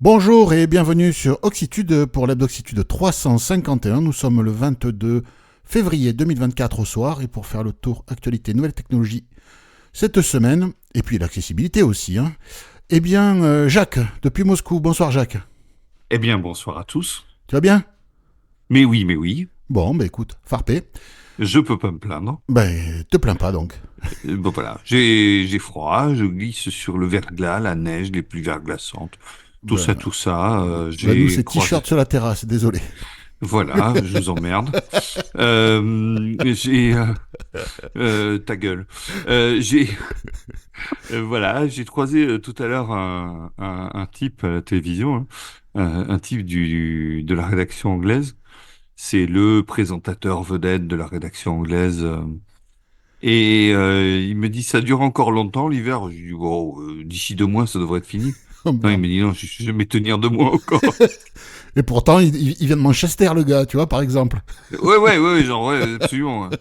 Bonjour et bienvenue sur Oxitude pour l'Hebdoxitude 351. Nous sommes le 22 février 2024 au soir et pour faire le tour actualité nouvelles technologies cette semaine, et puis l'accessibilité aussi, Jacques, depuis Moscou. Bonsoir Jacques. Eh bien, bonsoir à tous. Tu vas bien? Mais oui, Bon, écoute, farpé. je peux pas me plaindre. Te plains pas donc. Bon voilà, j'ai froid, je glisse sur le verglas, la neige, les pluies verglaçantes, Ben, tout ça. nous J'ai c'est croisé. t-shirt sur la terrasse, désolé. Voilà, je vous emmerde. J'ai ta gueule. J'ai voilà, j'ai croisé tout à l'heure un type à la télévision, hein, un type de la rédaction anglaise. C'est le présentateur vedette de la rédaction anglaise. Il me dit, ça dure encore longtemps l'hiver. Je lui dis, oh, d'ici 2 mois, ça devrait être fini. Oh Non, il merde. me dit, non, je vais jamais tenir 2 mois encore. Et pourtant, il vient de Manchester, le gars, tu vois, par exemple. Ouais, genre, ouais, absolument. Ouais.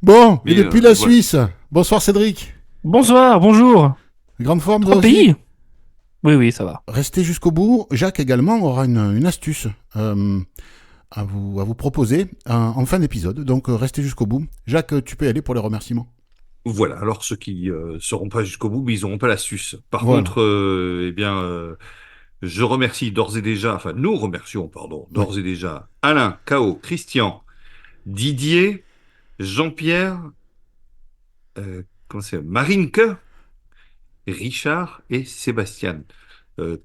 Bon, et Mais depuis la voilà. Suisse. Bonsoir Cédric. Bonsoir, bonjour. Grande forme toi Trois aussi? pays? Oui, oui, ça va. Restez jusqu'au bout. Jacques également aura une astuce à vous proposer en fin d'épisode. Donc restez jusqu'au bout. Jacques, tu peux y aller pour les remerciements. Voilà. Alors, ceux qui seront pas jusqu'au bout, mais ils n'auront pas l'astuce. Par Voilà. contre, je remercie d'ores et déjà, enfin, nous remercions, pardon, Ouais. d'ores et déjà Alain, Cao, Christian, Didier, Jean-Pierre, comment c'est, Marinke, Richard et Sébastien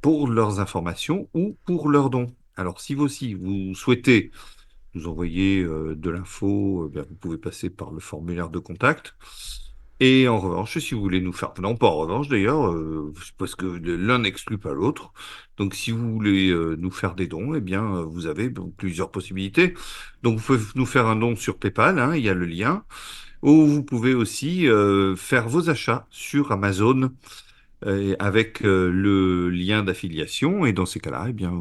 pour leurs informations ou pour leurs dons. Alors, si vous aussi, vous souhaitez nous envoyer de l'info, bien, vous pouvez passer par le formulaire de contact. Et en revanche, si vous voulez nous faire... Non, pas en revanche d'ailleurs, parce que l'un n'exclut pas l'autre. Donc, si vous voulez nous faire des dons, eh bien, vous avez plusieurs possibilités. Donc, vous pouvez nous faire un don sur PayPal, hein, il y a le lien. Ou vous pouvez aussi faire vos achats sur Amazon avec le lien d'affiliation. Et dans ces cas-là, eh bien,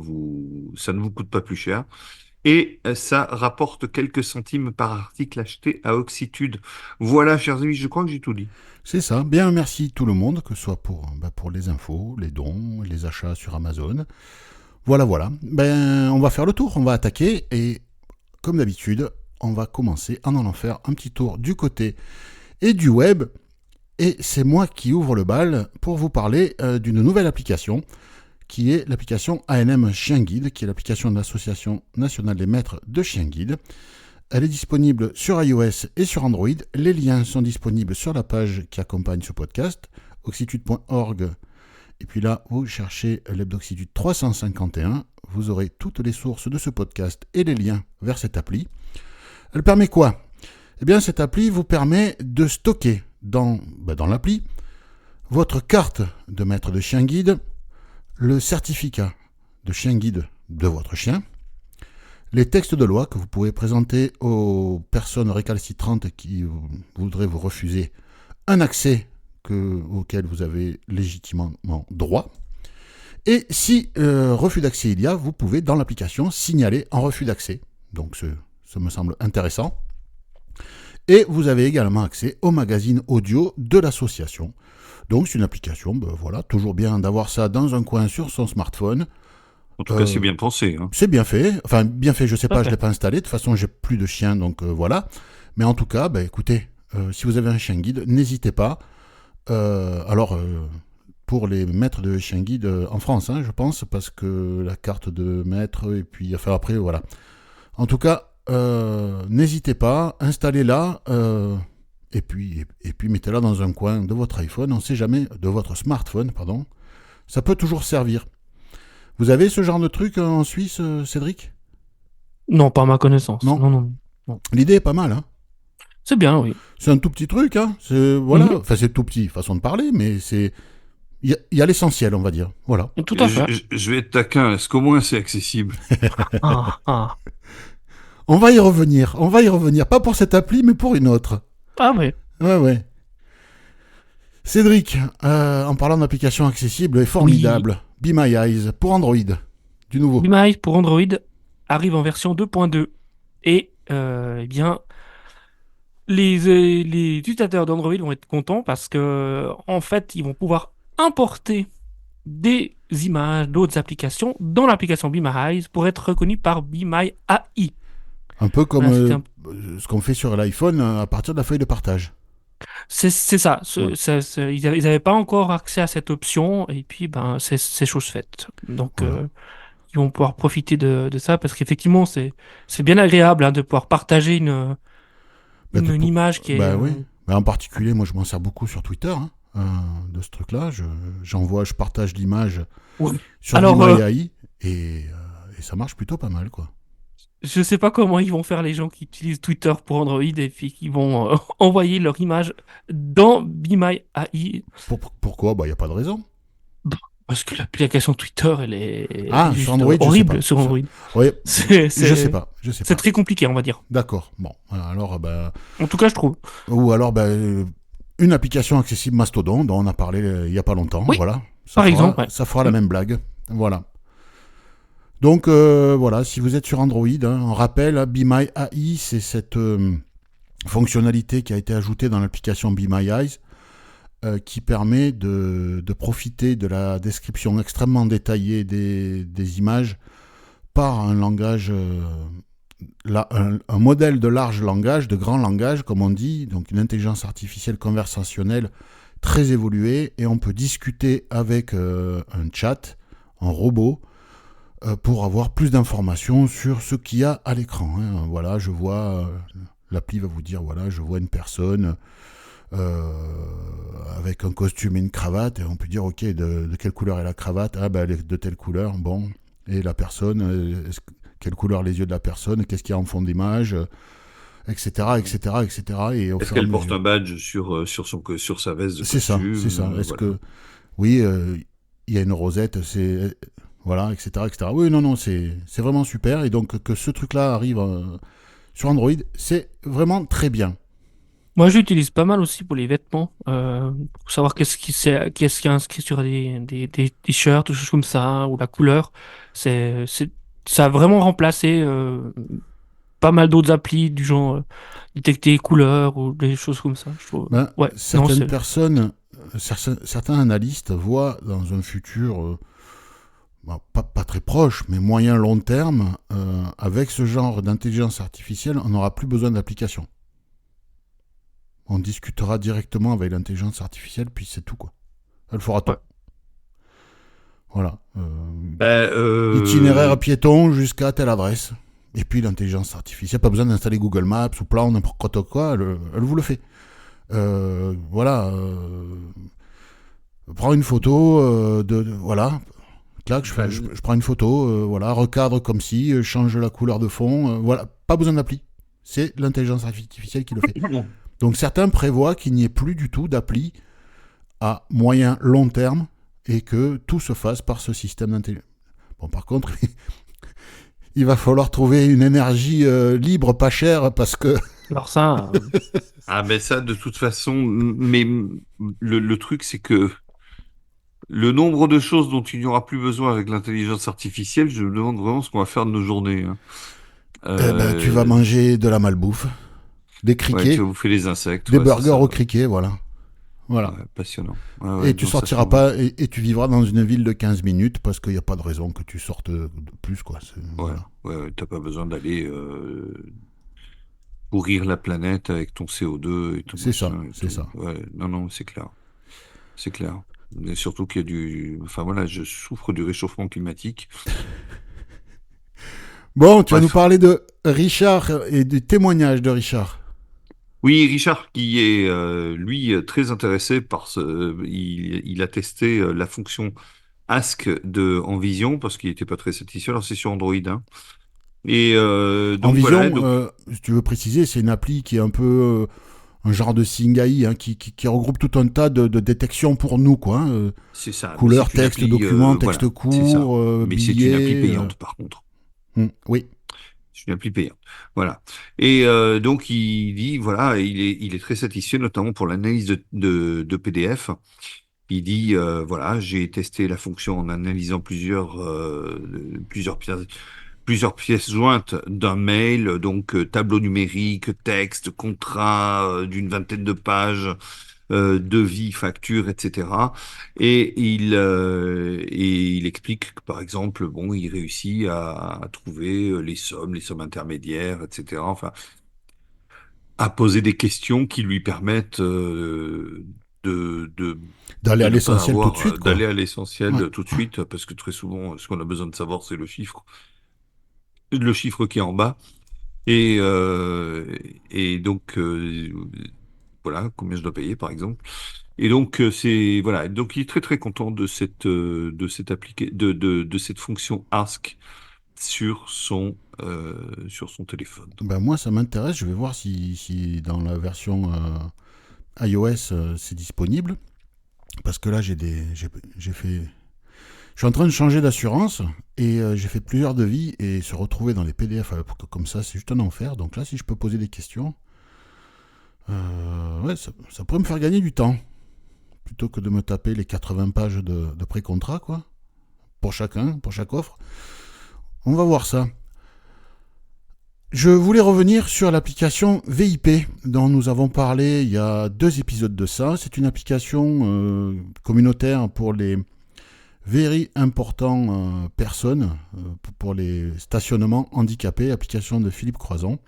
ça ne vous coûte pas plus cher. Et ça rapporte quelques centimes par article acheté à Oxitude. Voilà, chers amis, je crois que j'ai tout dit. C'est ça. Bien, merci tout le monde, que ce soit pour les infos, les dons, les achats sur Amazon. Voilà, voilà. On va faire le tour. On va attaquer. Et comme d'habitude, on va commencer en allant faire un petit tour du côté et du web. Et c'est moi qui ouvre le bal pour vous parler d'une nouvelle application qui est l'application ANM Chien Guide, qui est l'application de l'Association nationale des maîtres de chiens guides. Elle est disponible sur iOS et sur Android. Les liens sont disponibles sur la page qui accompagne ce podcast, oxitude.org. Et puis là, vous cherchez l'Hebdoxitude 351. Vous aurez toutes les sources de ce podcast et les liens vers cette appli. Elle permet quoi? Eh bien, cette appli vous permet de stocker dans l'appli votre carte de maître de chien guide, le certificat de chien guide de votre chien, les textes de loi que vous pouvez présenter aux personnes récalcitrantes qui voudraient vous refuser un accès auquel vous avez légitimement droit. Et si refus d'accès il y a, vous pouvez dans l'application signaler un refus d'accès. Donc ça me semble intéressant. Et vous avez également accès au magazine audio de l'association. Donc c'est une application, voilà, toujours bien d'avoir ça dans un coin sur son smartphone. En tout cas, c'est bien pensé. Hein. C'est bien fait, enfin bien fait, je sais pas, je Parfait. l'ai pas installé, de toute façon j'ai plus de chien, donc voilà. Mais en tout cas, écoutez, si vous avez un chien guide, n'hésitez pas. Pour les maîtres de chien guide en France, hein, je pense, parce que la carte de maître, et puis enfin après, voilà. En tout cas, n'hésitez pas, installez-la, et puis mettez-la dans un coin de votre iPhone, on ne sait jamais, de votre smartphone, pardon. Ça peut toujours servir. Vous avez ce genre de truc en Suisse, Cédric? Non, pas à ma connaissance. Non. Non, non, non. L'idée est pas mal, hein. C'est bien, oui. C'est un tout petit truc, hein. Voilà, Mhm. enfin c'est tout petit, façon de parler, mais c'est il y a l'essentiel, on va dire. Voilà. Tout à fait. Je vais être taquin. Est-ce qu'au moins c'est accessible? Ah, ah. On va y revenir. On va y revenir. Pas pour cette appli, mais pour une autre. Ah oui. Ouais, ouais. Cédric, en parlant d'applications accessibles et Oui. formidables, Be My Eyes pour Android. Du nouveau. Be My Eyes pour Android arrive en version 2.2. Et, eh bien, les utilisateurs d'Android vont être contents parce que, en fait, ils vont pouvoir importer des images d'autres applications dans l'application Be My Eyes pour être reconnu par Be My AI. Un peu comme Voilà, ce qu'on fait sur l'iPhone à partir de la feuille de partage. c'est ça. Ouais. Ils avaient pas encore accès à cette option et puis ben c'est chose faite. Donc Voilà. ils vont pouvoir profiter de ça parce qu'effectivement c'est bien agréable hein, de pouvoir partager Bah, une image qui est bah oui. Bah, en particulier, moi je m'en sers beaucoup sur Twitter, hein, de ce truc-là. Je partage l'image ouais. sur Be Alors My AI et ça marche plutôt pas mal, quoi. je sais pas comment ils vont faire les gens qui utilisent Twitter pour Android et puis qui vont envoyer leur image dans Be My AI. Pourquoi? Bah, il n'y a pas de raison. Parce que l'application Twitter, elle est Ah, sur juste Android, je sais pas. horrible sur Android. Ouais, C'est, je sais c'est, pas. Je sais c'est pas. très compliqué, on va dire. D'accord. Bon, voilà, alors, bah, En tout cas, je trouve. ou alors, bah, une application accessible Mastodon dont on a parlé il y a pas longtemps. Oui, Voilà. par exemple, ouais. Ça fera la Mm. même blague. Voilà. Donc, voilà, si vous êtes sur Android, hein, on rappelle, Be My AI, c'est cette fonctionnalité qui a été ajoutée dans l'application Be My Eyes qui permet de profiter de la description extrêmement détaillée des images par un langage, un modèle de large langage, de grand langage, comme on dit, donc une intelligence artificielle conversationnelle très évoluée, et on peut discuter avec un chat, un robot, pour avoir plus d'informations sur ce qu'il y a à l'écran. Hein. Voilà, je vois, l'appli va vous dire, voilà, je vois une personne avec un costume et une cravate, et on peut dire, ok, de quelle couleur est la cravate? Ah, ben, elle est de telle couleur, bon. Et la personne, quelle couleur les yeux de la personne? Qu'est-ce qu'il y a en fond d'image? Etc., etc., etc. Et au Est-ce fur et à qu'elle porte mesure. un badge sur sa veste de C'est ça, c'est costume? ça. Est-ce Voilà. que, oui, il y a une rosette, c'est. Voilà, etc., etc. Oui, non, non, c'est vraiment super. Et donc, que ce truc-là arrive sur Android, c'est vraiment très bien. Moi, j'utilise pas mal aussi pour les vêtements, pour savoir qu'est-ce qui est inscrit sur des t-shirts ou choses comme ça, ou la couleur. Ça a vraiment remplacé pas mal d'autres applis du genre détecter les couleurs ou des choses comme ça. Je trouve. Ben, Ouais, non, certaines personnes, certains analystes voient dans un futur, pas très proche, mais moyen long terme, avec ce genre d'intelligence artificielle, on n'aura plus besoin d'application. On discutera directement avec l'intelligence artificielle, puis c'est tout, quoi. Elle fera tout. ouais. Voilà. Ben, Itinéraire piéton jusqu'à telle adresse. Et puis l'intelligence artificielle, pas besoin d'installer Google Maps ou Plan, n'importe quoi, elle vous le fait. Voilà. Prends une photo voilà. Clac, ben, je prends une photo, voilà, recadre comme si, change la couleur de fond, voilà, pas besoin d'appli. C'est l'intelligence artificielle qui le fait. Donc certains prévoient qu'il n'y ait plus du tout d'appli à moyen long terme et que tout se fasse par ce système d'intelligence. Bon, par contre, il va falloir trouver une énergie libre, pas chère, parce que Alors ça, ah, ben ça, de toute façon, mais le truc, c'est que le nombre de choses dont il n'y aura plus besoin avec l'intelligence artificielle, je me demande vraiment ce qu'on va faire de nos journées, hein. ben, tu vas Euh, manger de la malbouffe, des ouais, tu criquets, vas bouffer les insectes, des ouais, c'est burgers ça. au Ouais. criquet, voilà. Voilà. Ouais, passionnant. Ouais, Et ouais, tu non, ça sortiras sent. pas, et tu vivras dans une ville de 15 minutes parce qu'il n'y a pas de raison que tu sortes de plus, quoi. Ouais, Voilà. ouais, ouais, t'as pas besoin d'aller pourrir la planète avec ton CO2 et ton C'est ça, machin et c'est tout. ça. Ouais, non, non, c'est clair. C'est clair. Et surtout qu'il y a du. Enfin voilà, je souffre du réchauffement climatique. Bon, tu vas nous Bref. parler de Richard et du témoignage de Richard. Oui, Richard, qui est lui très intéressé par il a testé la fonction Ask de Envision parce qu'il n'était pas très satisfait. Alors c'est sur Android, hein. Et En donc voilà, vision, donc si tu veux préciser, c'est une appli qui est un peu un genre de Singai, hein, qui regroupe tout un tas de détections pour nous, quoi. Hein, c'est ça. Mais couleur, c'est une texte, appli, document, texte voilà, c'est ça. court, Mais c'est une appli billets. payante par contre. Oui. C'est une appli payante. Voilà. Et donc il dit voilà, il est très satisfait, notamment pour l'analyse de PDF. Il dit voilà, j'ai testé la fonction en analysant plusieurs pièces jointes d'un mail, donc tableau numérique, texte, contrat d'une vingtaine de pages, devis, factures, etc. Et il explique que, par exemple, bon, il réussit à trouver les sommes intermédiaires, etc. Enfin, à poser des questions qui lui permettent de, de, D'aller de à ne pas l'essentiel tout de avoir, suite, d'aller quoi. à l'essentiel Ouais. tout de suite, parce que très souvent, ce qu'on a besoin de savoir, c'est le chiffre qui est en bas. Et, euh, et donc, voilà, combien je dois payer, par exemple. Et donc, voilà. Donc, il est très, très content de cette fonction Ask sur son téléphone. Ben moi, ça m'intéresse. Je vais voir si dans la version iOS c'est disponible. Parce que là, j'ai fait. Je suis en train de changer d'assurance et j'ai fait plusieurs devis et se retrouver dans les PDF comme ça, c'est juste un enfer. Donc là, si je peux poser des questions, ouais, ça pourrait me faire gagner du temps plutôt que de me taper les 80 pages de pré-contrat, quoi, pour chacun, pour chaque offre. On va voir ça. Je voulais revenir sur l'application VIP dont nous avons parlé il y a 2 épisodes de ça. C'est une application communautaire pour les very importantes personnes, pour les stationnements handicapés, application de Philippe Croison.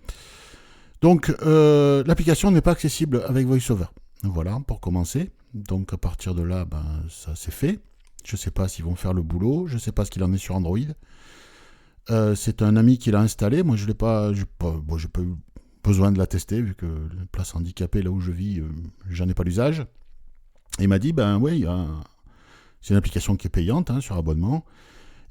Donc l'application n'est pas accessible avec VoiceOver. Voilà, pour commencer. Donc à partir de là, ben, ça c'est fait. Je ne sais pas s'ils vont faire le boulot, je ne sais pas ce qu'il en est sur Android. C'est un ami qui l'a installé. Moi, je n'ai pas, j'ai pas eu besoin de la tester vu que la place handicapée là où je vis, j'en ai pas l'usage. Et il m'a dit, ben oui, c'est une application qui est payante sur abonnement.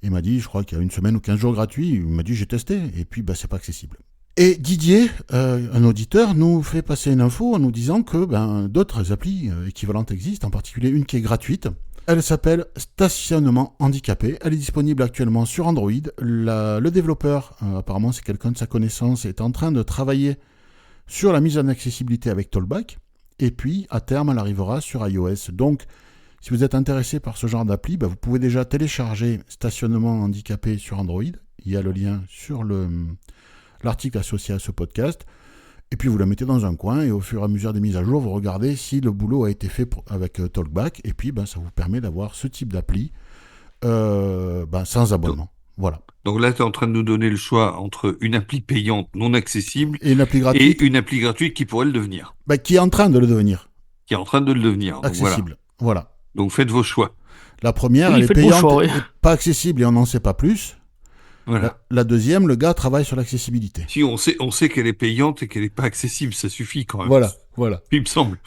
Et il m'a dit, je crois qu'il y a 1 semaine ou 15 jours gratuits. Il m'a dit, j'ai testé. Et puis, ben, c'est pas accessible. Et Didier, un auditeur, nous fait passer une info en nous disant que d'autres applis équivalentes existent, en particulier une qui est gratuite. Elle s'appelle Stationnement Handicapé. Elle est disponible actuellement sur Android. Le développeur, apparemment c'est quelqu'un de sa connaissance, est en train de travailler sur la mise en accessibilité avec Talkback. Et puis, à terme, elle arrivera sur iOS. Donc, si vous êtes intéressé par ce genre d'appli, vous pouvez déjà télécharger Stationnement Handicapé sur Android. Il y a le lien sur l'article associé à ce podcast. Et puis vous la mettez dans un coin et au fur et à mesure des mises à jour, vous regardez si le boulot a été fait avec Talkback. Et puis ça vous permet d'avoir ce type d'appli sans abonnement. Voilà. Donc là, tu es en train de nous donner le choix entre une appli payante non accessible Et une appli gratuite. Et une appli gratuite qui pourrait le devenir. Qui est en train de le devenir. Qui est en train de le devenir. Accessible. Voilà. Donc faites vos choix. La première, elle est payante et pas accessible et on n'en sait pas plus. Voilà. La deuxième, le gars travaille sur l'accessibilité. Si on sait qu'elle est payante et qu'elle n'est pas accessible, ça suffit quand même. Voilà. Il me semble.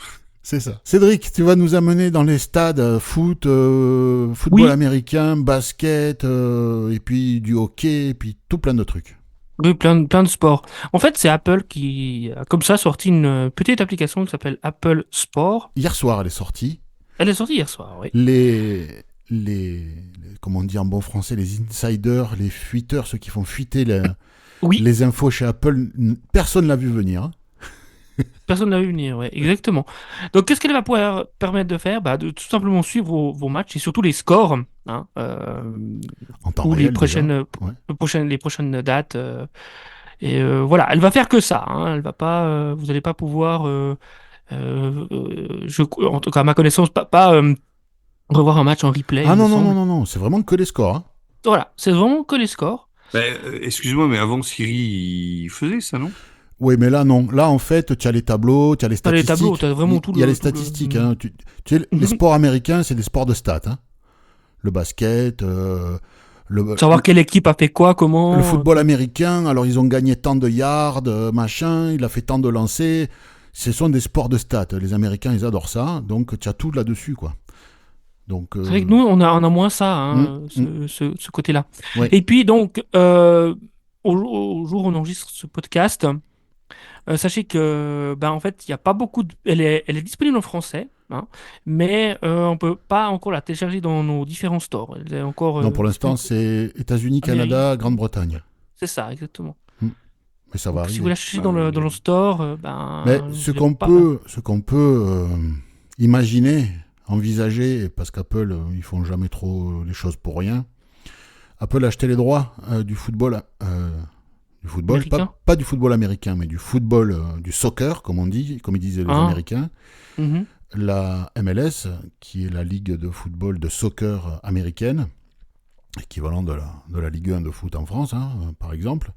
C'est ça. Cédric, tu vas nous amener dans les stades football américain, basket, et puis du hockey, et puis tout plein de trucs. Oui, plein de sports. En fait, c'est Apple qui a comme ça sorti une petite application qui s'appelle Apple Sport. Hier soir, elle est sortie. Elle est sortie hier soir, oui. Comment on dit en bon français, les insiders, les fuiteurs, ceux qui font fuiter oui. les infos chez Apple, personne ne l'a vu venir. Personne ne l'a vu venir, oui, exactement. Donc, qu'est-ce qu'elle va pouvoir permettre de faire? De tout simplement suivre vos matchs et surtout les scores, en temps ou réel, les prochaines dates. Voilà, elle va faire que ça. Elle va pas, vous n'allez pas pouvoir, en tout cas à ma connaissance, pas revoir un match en replay. Ah non, c'est vraiment que les scores. Voilà, c'est vraiment que les scores. Excuse-moi, mais avant Siri, il faisait ça, non? Oui, mais là, non. Là, en fait, tu as les tableaux, tu as les statistiques. Tu as les tableaux, tu as vraiment tout. Il y a les statistiques. Tu sais, les sports américains, c'est des sports de stats. Le basket, savoir quelle équipe a fait quoi, comment. Le football américain, alors ils ont gagné tant de yards, machin, il a fait tant de lancers. Ce sont des sports de stats. Les Américains, ils adorent ça. Donc, tu as tout là-dessus, quoi. Donc, c'est vrai que nous, on a moins ça, ce côté-là. Ouais. Et puis, donc, au jour où on enregistre ce podcast, sachez que, en fait, il n'y a pas beaucoup de... Elle est disponible en français, mais on ne peut pas encore la télécharger dans nos différents stores. Elle est encore, non, pour l'instant, c'est États-Unis, Canada, Grande-Bretagne. C'est ça, exactement. Mais ça va arriver. Si vous la cherchez dans le store, mais ce qu'on peut imaginer, envisager, parce qu'Apple, ils font jamais trop les choses pour rien. Apple a acheté les droits du football, pas du football américain, mais du football, du soccer, comme ils disent les Américains. la MLS, qui est la ligue de football de soccer américaine, équivalent de la Ligue 1 de foot en France, hein, par exemple.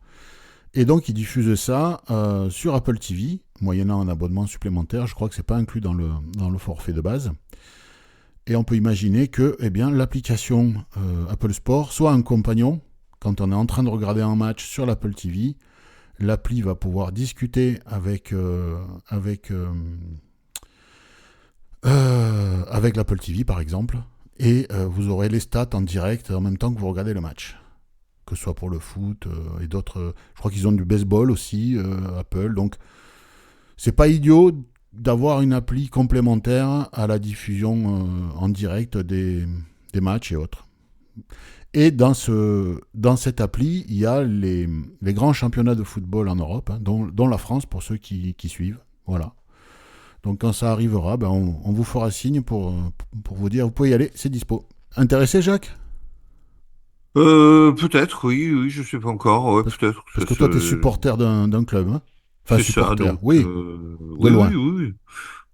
Et donc, ils diffusent ça sur Apple TV, moyennant un abonnement supplémentaire. Je crois que c'est pas inclus dans le forfait de base. Et on peut imaginer que eh bien, l'application Apple Sport soit un compagnon. Quand on est en train de regarder un match sur l'Apple TV, l'appli va pouvoir discuter avec l'Apple TV, par exemple. Et vous aurez les stats en direct en même temps que vous regardez le match. Que ce soit pour le foot et d'autres. Je crois qu'ils ont du baseball aussi, Apple. Donc, c'est pas idiot d'avoir une appli complémentaire à la diffusion en direct des matchs et autres. Et dans cette appli, il y a les grands championnats de football en Europe, hein, dont la France pour ceux qui suivent. Voilà. Donc quand ça arrivera, ben on vous fera signe pour vous dire, vous pouvez y aller, c'est dispo. Intéressé, Jacques? Peut-être, oui, oui, je sais pas encore. Ouais, parce, peut-être. parce que toi, tu es supporter d'un club. Hein, enfin, C'est ça, supporter, donc oui, de oui, loin. oui, oui,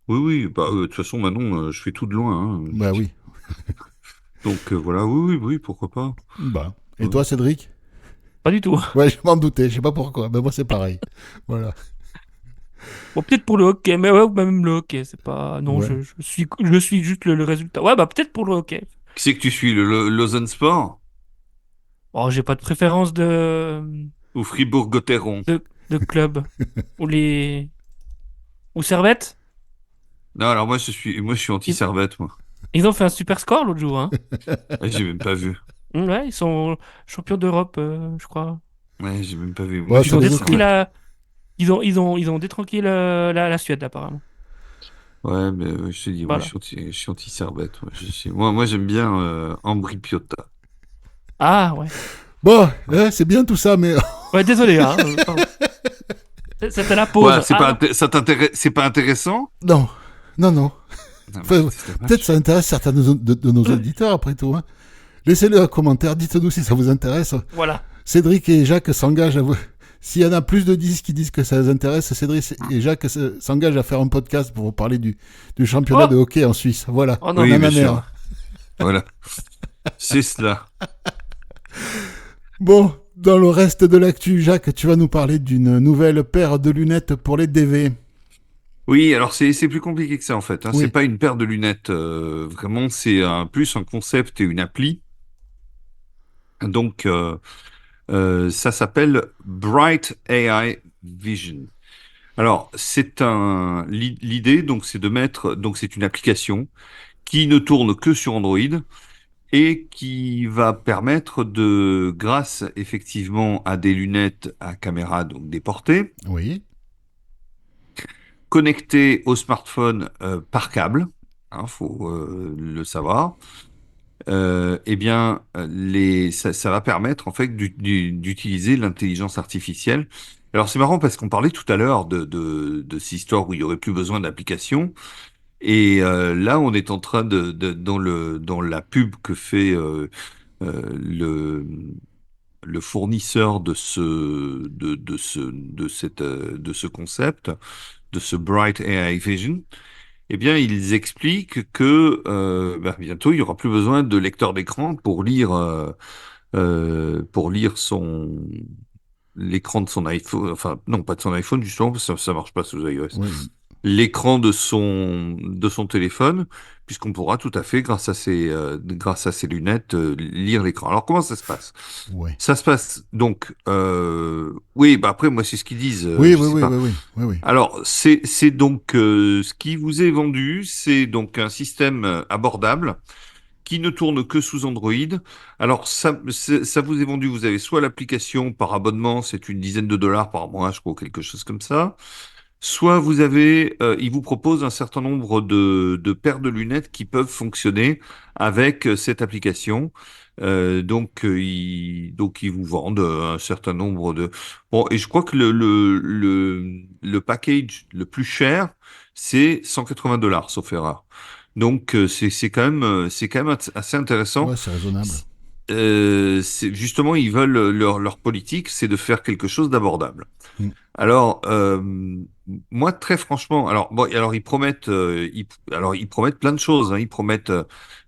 oui, oui, oui. Bah, de toute façon, maintenant, je fais tout de loin, hein. Bah oui. Donc voilà, oui, oui, oui, pourquoi pas. Bah. Et Ouais. toi, Cédric? Pas du tout. Ouais, je m'en doutais, je sais pas pourquoi. Ben moi, c'est pareil. Voilà. Bon, peut-être pour le hockey, mais ouais, même le hockey, c'est pas. Non, Ouais. je suis juste le résultat. Ouais, bah peut-être pour le hockey. Qui c'est que tu suis, Lausanne Sport Oh, j'ai pas de préférence ou Fribourg-Gotteron? de club. Ou les. Ou Servette. Non, alors moi, je suis Ils, anti-Servette, moi. ils ont fait un super score l'autre jour, hein. Ah, j'ai même pas vu. Ouais, ils sont champions d'Europe, je crois. Ouais, j'ai même pas vu. Moi, Ouais, je suis Ils ça ont les détruit occupe. anti-Servette. ils ont détruit la Suède, apparemment. Ouais, mais je te dis, moi, Voilà. je suis anti-Servette. Moi, j'aime bien Ambri Piotta. Ah, ouais. Bon, c'est bien tout ça, mais Ouais, désolé, hein. Pardon. C'était la Ouais, pause. Ah non. c'est pas intéressant? non, non, non. Ah, Enfin, merde, c'est peut-être dommage. ça intéresse certains de nos auditeurs après tout. Hein. Laissez-le un commentaire, dites-nous si ça vous intéresse. Voilà. Cédric et Jacques s'engagent à vous. S'il y en a plus de 10 qui disent que ça les intéresse, Cédric et Jacques s'engagent à faire un podcast pour vous parler du championnat de Oh! hockey en Suisse. Voilà, Oh non. Oui, bien sûr. nananère. Voilà. C'est cela. Bon, dans le reste de l'actu, Jacques, tu vas nous parler d'une nouvelle paire de lunettes pour les DV. Oui, alors c'est plus compliqué que ça en fait, hein. C'est Oui, pas une paire de lunettes, vraiment, c'est plus un concept et une appli. Donc ça s'appelle Bright AI Vision. Alors l'idée donc c'est de mettre donc c'est une application qui ne tourne que sur Android et qui va permettre de grâce effectivement à des lunettes à caméra donc déportées oui, connectées au smartphone par câble, hein, faut le savoir. Eh bien, ça va permettre en fait d'utiliser l'intelligence artificielle. Alors c'est marrant parce qu'on parlait tout à l'heure de cette histoire où il y aurait plus besoin d'application. Et là, on est en train dans la pub que fait euh, le le fournisseur de ce concept, de ce Bright AI Vision. Eh bien, ils expliquent que bientôt, il y aura plus besoin de lecteur d'écran pour lire l'écran de son iPhone. Enfin, non, pas de son iPhone, justement, parce que ça marche pas sous iOS. oui, L'écran de son téléphone, puisqu'on pourra tout à fait, grâce à ces lunettes, lire l'écran. Alors, comment ça se passe? oui. Ça se passe donc, oui, bah après, moi, c'est ce qu'ils disent, Oui, je oui, sais oui, pas. oui, oui, oui, oui. Alors, c'est donc ce qui vous est vendu, c'est donc un système abordable qui ne tourne que sous Android. Alors, ça vous est vendu, vous avez soit l'application par abonnement, c'est une dizaine de dollars par mois, je crois, quelque chose comme ça. Soit vous avez, il vous propose un certain nombre de paires de lunettes qui peuvent fonctionner avec cette application. Donc ils vous vendent un certain nombre de. Bon, et je crois que le package le plus cher, c'est 180 dollars, sauf erreur. Donc c'est quand même assez intéressant. Ouais, c'est raisonnable. justement, ils veulent leur politique, c'est de faire quelque chose d'abordable. Mm. Alors, moi, très franchement, alors bon, alors ils promettent plein de choses. Hein. Ils promettent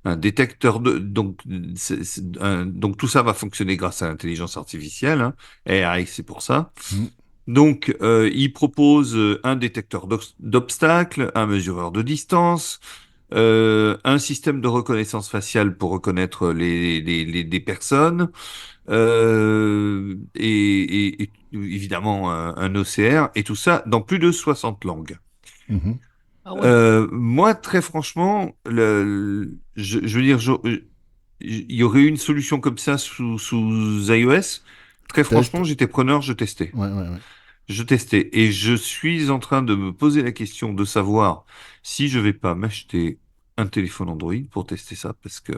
un détecteur donc donc tout ça va fonctionner grâce à l'intelligence artificielle. Hein. AI, c'est pour ça. Mm. Donc, ils proposent un détecteur d'obstacles, un mesureur de distance, un système de reconnaissance faciale pour reconnaître des personnes, et évidemment un OCR, et tout ça dans plus de 60 langues. Mhm. Ah ouais. Moi, très franchement, je veux dire, il y aurait eu une solution comme ça sous iOS. Très Tu testes? franchement, j'étais preneur, je testais. Ouais, ouais, ouais. Je testais et je suis en train de me poser la question de savoir si je vais pas m'acheter un téléphone Android pour tester ça parce que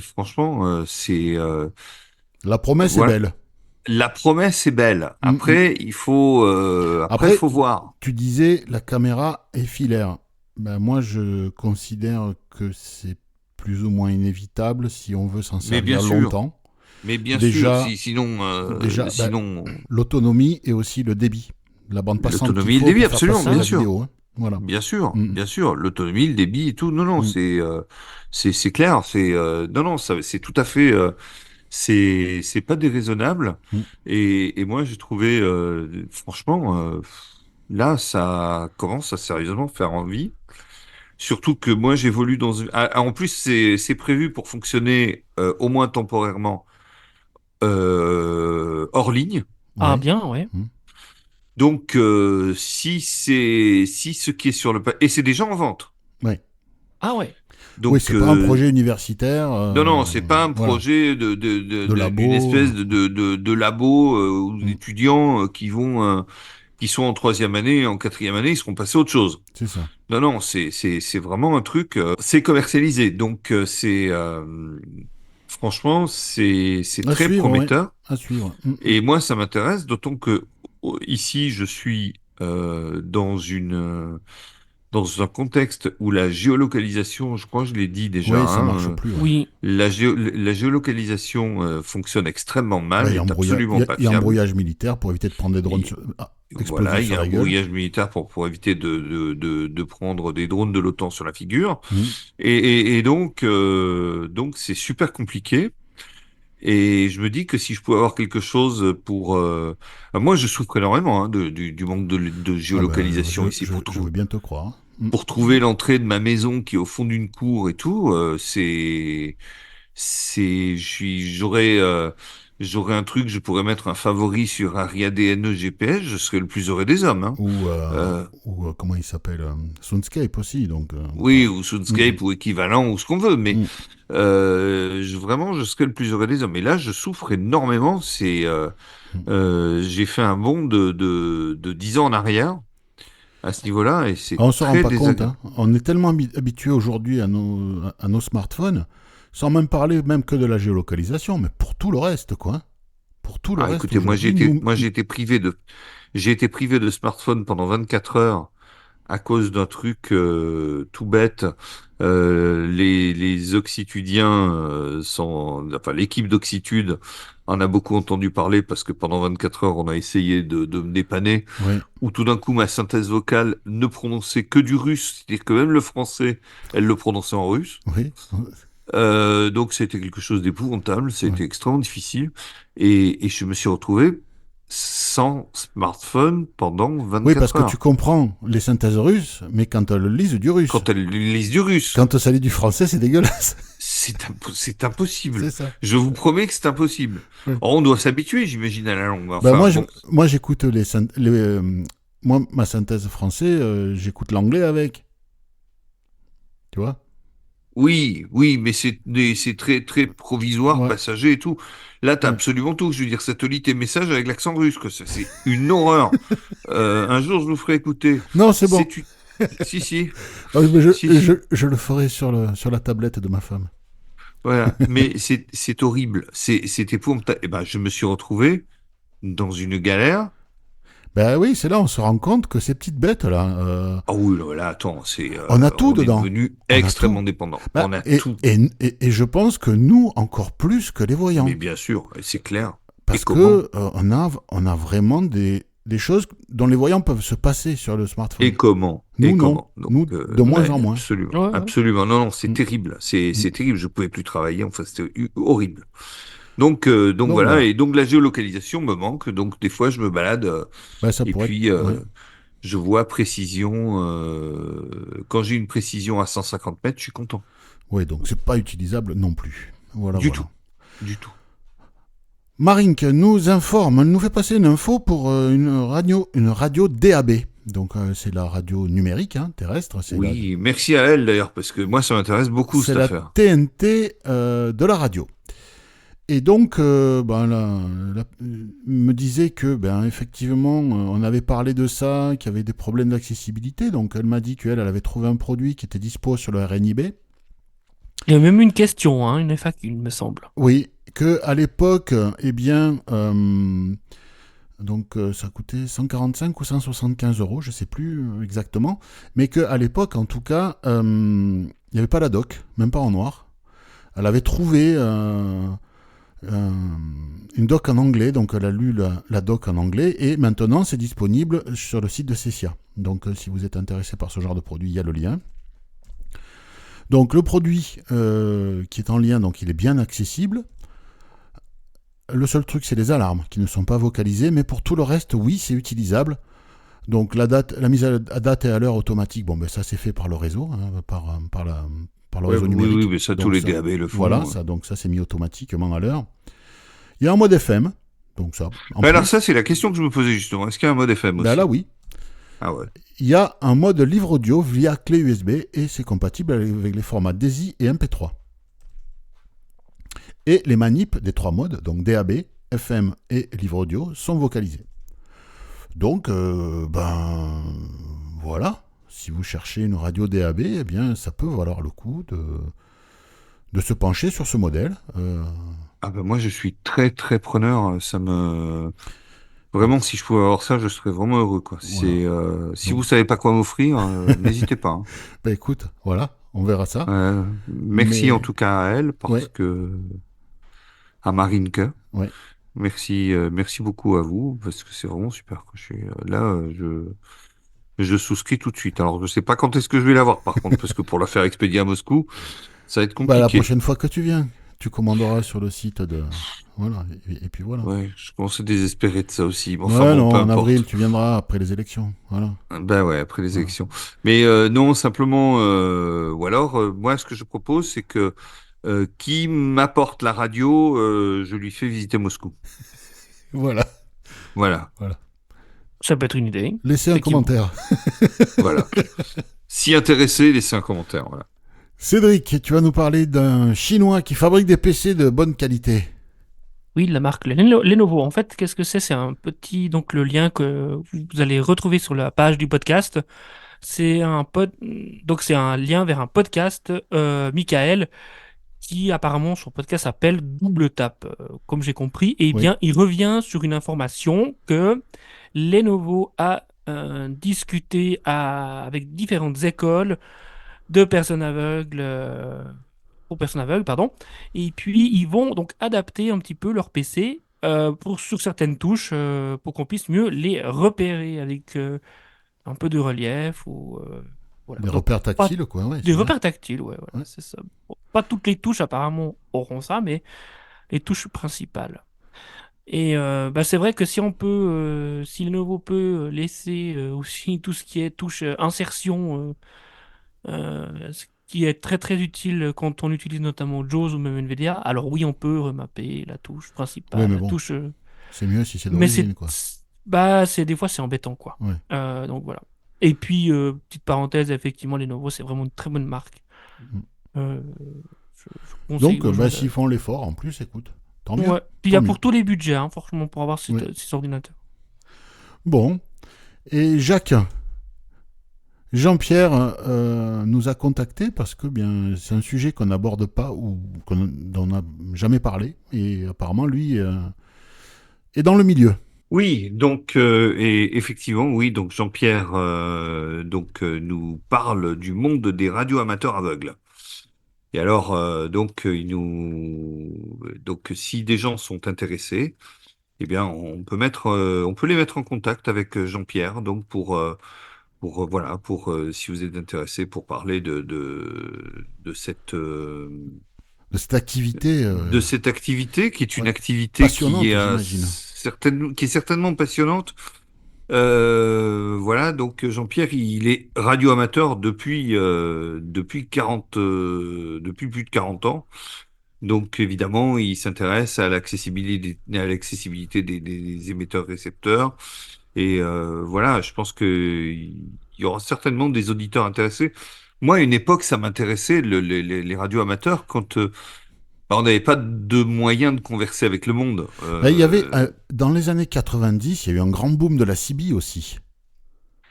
franchement La promesse est voilà, belle. la promesse est belle. Mm, mm. Après il Après, faut voir. tu disais la caméra est filaire. Ben, moi, je considère que c'est plus ou moins inévitable si on veut s'en Mais servir longtemps. bien sûr, Déjà, si sinon ben, sinon l'autonomie et aussi le débit. La bande passante qu'il l'autonomie et le faut débit pour faire absolument, passer bien la sûr. vidéo, hein. Voilà. Mm, Bien sûr, l'autonomie, le débit et tout. Non, non, mm, c'est clair. Non, non, ça, c'est tout à fait. C'est pas déraisonnable. mm. Et moi, j'ai trouvé, franchement, là, ça commence à sérieusement faire envie. Surtout que moi, j'évolue en plus, c'est prévu pour fonctionner au moins temporairement hors ligne. Ah Ouais. bien, ouais. Mm. Donc, si ce qui est sur et c'est déjà en vente. Ouais. Ah ouais. Oui, Donc, c'est pas un projet universitaire. non, non, c'est pas un Voilà. projet De d'une labo. espèce de labo où Mm. d'étudiants qui sont en troisième année, en quatrième année, ils seront passés à autre chose. C'est ça. Non, non, c'est vraiment un truc. C'est commercialisé, donc franchement, c'est À très suivre, ouais. prometteur. À suivre. Mm, mm. Et moi, ça m'intéresse, d'autant que ici, je suis dans un contexte où la géolocalisation, je crois que je l'ai dit déjà, Oui, ça marche hein, plus, ouais. Oui. la géolocalisation fonctionne extrêmement Ouais, mal, est il absolument y a, pas il y a fiable. embrouillage militaire pour éviter de prendre des drones Et voilà, explosifs il y sur a un la gueule. brouillage militaire pour éviter de prendre des drones de l'OTAN sur la figure. Mm. Et donc c'est super compliqué. Et je me dis que si je pouvais avoir quelque chose pour... moi, je souffre énormément hein, du manque de Ah ben, géolocalisation ici je veux bien te croire. Mm. pour trouver l'entrée de ma maison qui est au fond d'une cour et tout. J'aurais un truc, je pourrais mettre un favori sur Ariadne GPS, je serais le plus heureux des hommes. Hein. Ou, Euh, comment il s'appelle Soundscape aussi, donc. oui, ou Mm, Soundscape ou équivalent ou ce qu'on veut, mais mm. vraiment, je serais le plus heureux des hommes. Et là, je souffre énormément. Mm. J'ai fait un bond de 10 ans en arrière à ce niveau-là, et Ah, c'est on se rend très pas compte, désagréable. hein. On est tellement habitué aujourd'hui à nos smartphones, sans même parler même que de la géolocalisation, mais pour tout le reste, quoi, hein. Pour tout le Ah, reste, écoutez, aujourd'hui, nous. j'ai été privé de smartphone pendant 24 heures à cause d'un truc tout bête. Les Oxitudiens enfin l'équipe d'Oxitude en a beaucoup entendu parler parce que pendant 24 heures on a essayé de me dépanner. Oui, Où tout d'un coup ma synthèse vocale ne prononçait que du russe, c'est-à-dire que même le français, elle le prononçait en russe. oui. Donc c'était quelque chose d'épouvantable, Ouais. c'était extrêmement difficile et je me suis retrouvé sans smartphone pendant Oui, parce 24 que tu heures. comprends les synthèses russes, mais quand elles lisent du russe. Quand elle lise du russe, Quand ça lit du français, c'est dégueulasse. c'est impossible. C'est ça. Je vous promets que c'est impossible. Ouais. Or, on doit s'habituer, j'imagine, à la langue. Ben Enfin, bon, moi j'écoute moi, ma synthèse français, j'écoute l'anglais avec. Tu vois. oui, oui, mais c'est très, très provisoire, Ouais. passager et tout. Là, t'as Ouais. absolument tout. Je veux dire, ça te lit tes messages avec l'accent russe, que c'est une horreur. Un jour, je vous ferai écouter. Non, c'est bon. C'est une... Si, si, Ah oui, mais si, si. je le ferai sur la tablette de ma femme. Voilà. Mais c'est horrible. C'était pour... Eh ben, je me suis retrouvé dans une galère. Ben oui, c'est là on se rend compte que ces petites bêtes-là, Ah oui, là, attends, on a tout on est dedans. devenu On a extrêmement tout. dépendant. Ben, On a et, tout. et je pense que nous, encore plus que les voyants. Mais bien sûr, c'est clair. Et Parce comment? que on a vraiment des choses dont les voyants peuvent se passer sur le smartphone. Et comment? Et Nous, non. comment? Donc, Nous, de moins en ouais, moins. absolument. Ouais, ouais. Absolument. Non, non, c'est Mm. terrible. C'est Mm. terrible. Je pouvais plus travailler. Enfin, c'était horrible. Donc Donc voilà. voilà. Et donc la géolocalisation me manque. Donc des fois, je me balade Ben, ça et pourrait puis être... ouais. je vois précision. Quand j'ai une précision à 150 mètres, je suis content. Ouais, donc c'est pas utilisable non plus. Voilà, Du voilà. tout. Du tout. Marink nous informe, elle nous fait passer une info pour une radio DAB. Donc c'est la radio numérique, hein, terrestre. Oui, merci à elle d'ailleurs, parce que moi, ça m'intéresse beaucoup C'est cette la affaire. TNT de la radio. Et donc, me disait que, effectivement, on avait parlé de ça, qu'il y avait des problèmes d'accessibilité. Donc, elle m'a dit qu'elle avait trouvé un produit qui était dispo sur le RNIB. Il y a même une question, hein, une FAQ, il me semble. Oui, que à l'époque, ça coûtait 145 ou 175 euros, je ne sais plus exactement, mais qu'à l'époque, en tout cas, il n'y avait pas la doc, même pas en noir. Elle avait trouvé une doc en anglais, donc elle a lu la doc en anglais, et maintenant c'est disponible sur le site de Cessia. Donc si vous êtes intéressé par ce genre de produit, il y a le lien. Donc le produit qui est en lien, donc il est bien accessible. Le seul truc, c'est les alarmes qui ne sont pas vocalisées, mais pour tout le reste, oui, c'est utilisable. Donc la mise à date et à l'heure automatique, ça c'est fait par le réseau, hein, par le Ouais, réseau oui, numérique. oui, mais ça, Donc, tous les DAB le font. Voilà, donc ça c'est mis automatiquement à l'heure. Il y a un mode FM, donc ça. Mais alors ça, c'est la question que je me posais justement. Est-ce qu'il y a un mode FM aussi? Là, oui. Ah ouais. Il y a un mode livre audio via clé USB et c'est compatible avec les formats DAISY et MP3. Et les manips des trois modes, donc DAB, FM et livre audio, sont vocalisés. Donc, voilà. Si vous cherchez une radio DAB, eh bien, ça peut valoir le coup de se pencher sur ce modèle. Ah ben moi, je suis très très preneur. Vraiment, si je pouvais avoir ça, je serais vraiment heureux, quoi. Voilà. Si Donc, vous savez pas quoi m'offrir, n'hésitez pas. Hein. écoute, voilà, on verra ça. Merci Mais, en tout cas à elle ouais, à Marinka. ouais. Merci beaucoup à vous parce que c'est vraiment super. Quoi. Je suis là, je souscris tout de suite. Alors je sais pas quand est-ce que je vais l'avoir par contre parce que pour la faire expédier à Moscou, ça va être La compliqué. prochaine fois que tu viens, tu commanderas sur le site de... Voilà, et puis voilà. Ouais, je commence à désespérer de ça aussi. Bon, Ouais, enfin bon, non, peu en importe. avril, tu viendras après les élections. Voilà. Ben ouais, après les Voilà. élections. Mais non, simplement, ou alors, moi, ce que je propose, c'est que qui m'apporte la radio, je lui fais visiter Moscou. Voilà. Voilà, Voilà. Ça peut être une idée. Laissez un Effectivement. commentaire. voilà. Si intéressé, laissez un commentaire. Voilà. Cédric, tu vas nous parler d'un Chinois qui fabrique des PC de bonne qualité. Oui, la marque Lenovo. En fait, qu'est-ce que c'est? C'est un petit, donc le lien que vous allez retrouver sur la page du podcast. Donc c'est un lien vers un podcast, Michael, qui apparemment son podcast s'appelle Double Tap, comme j'ai compris. Et Oui. bien, il revient sur une information que Lenovo a discuté avec différentes écoles de personnes aveugles, pour personnes aveugles, pardon. Et puis, ils vont donc adapter un petit peu leur PC sur certaines touches pour qu'on puisse mieux les repérer avec un peu de relief ou voilà. Des Donc, repères pas tactiles, quoi. Ouais, des c'est bien. repères tactiles, ouais, voilà, Ouais. c'est ça. Bon, pas toutes les touches apparemment auront ça, mais les touches principales. Et c'est vrai que si Lenovo peut laisser aussi tout ce qui est touche insertion, ce qui est très très utile quand on utilise notamment JAWS ou même NVDA, alors oui, on peut remapper la touche Oui, principale, mais la bon, touche, c'est mieux si c'est mais d'origine, quoi. des fois c'est embêtant quoi. Ouais. Donc voilà. Et puis petite parenthèse, effectivement, Lenovo c'est vraiment une très bonne marque. Mm. Euh, je conseille Donc, aux gens s'ils font l'effort, en plus, écoute, tant mieux. Ouais. Puis il y Tant a mieux. pour tous les budgets, hein, franchement, pour avoir Oui. ces ordinateurs. Bon. Et Jacques, Jean-Pierre nous a contacté parce que c'est un sujet qu'on n'aborde pas ou dont on n'a jamais parlé. Et apparemment, lui est dans le milieu. Oui, donc et effectivement, oui, donc Jean-Pierre nous parle du monde des radioamateurs aveugles. Et alors donc si des gens sont intéressés, eh bien on peut les mettre en contact avec Jean-Pierre donc voilà pour si vous êtes intéressé pour parler De cette activité, de cette activité qui est une ouais, activité passionnante, j'imagine. qui est certainement passionnante. Voilà, donc Jean-Pierre, il est radioamateur depuis plus de 40 ans. Donc évidemment, il s'intéresse à l'accessibilité des émetteurs-récepteurs. Et voilà, je pense que il y aura certainement des auditeurs intéressés. Moi, à une époque, ça m'intéressait les radioamateurs quand on n'avait pas de moyens de converser avec le monde. Ben, il y avait, dans les années 90, il y a eu un grand boom de la CB aussi,